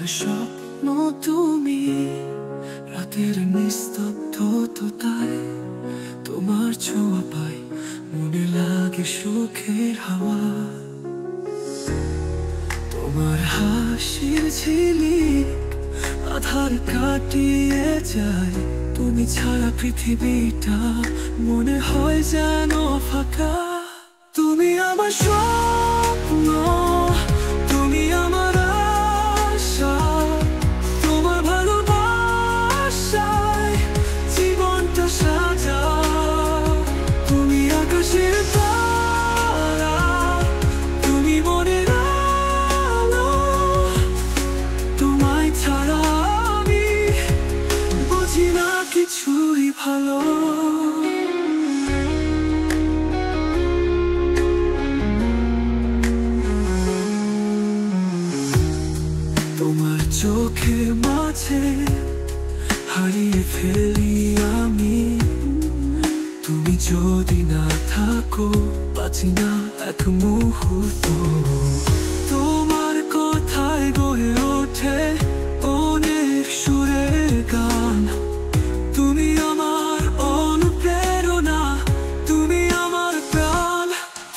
স্বপ্ন তুমি, রাতের নিস্তব্ধতায় তোমার ছোঁয়া পাই, মনে লাগে সুখের হাওয়া। তোমার হাসির ঝিলিক আধার কাটিয়ে যায়, তুমি ছাড়া পৃথিবীটা মনে হয় যেন ফাঁকা। তুমি আমার স্বপ্ন, তুমি আমার আশা, তোমার ভালোবাসায় জীবনটা সাজা। তুমি আকাশের তারা, তুমি মনের আলো, তোমায় ছাড়া আমি বুঝি না কিছুই ভালো। তোমার চোখের মাঝে হারিয়ে ফেলি আমি, তুমি যদি না থাকো বাঁচি না এক মুহূর্ত। তোমার কথায় গড়ে ওঠে অনেক সুরের গান, তুমি আমার অনুপ্রেরণা, তুমি আমার প্রাণ।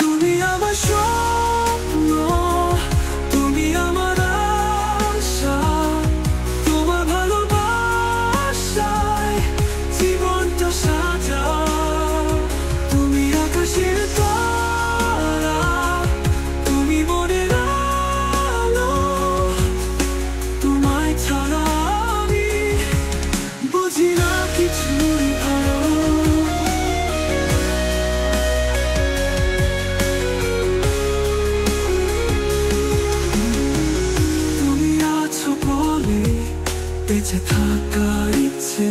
তুমি আমার স্বপ্ন, তুমি আমার আশা, তোমার ভালোবাসায় জীবনটা সাজা। তুমি আকাশের তারা, তুমি মনের আলো, তোমায় ছাড়া আমি বুঝি না কিছুই ভালো। তুমি আছো বলে বেঁচে থাকার ইচ্ছে,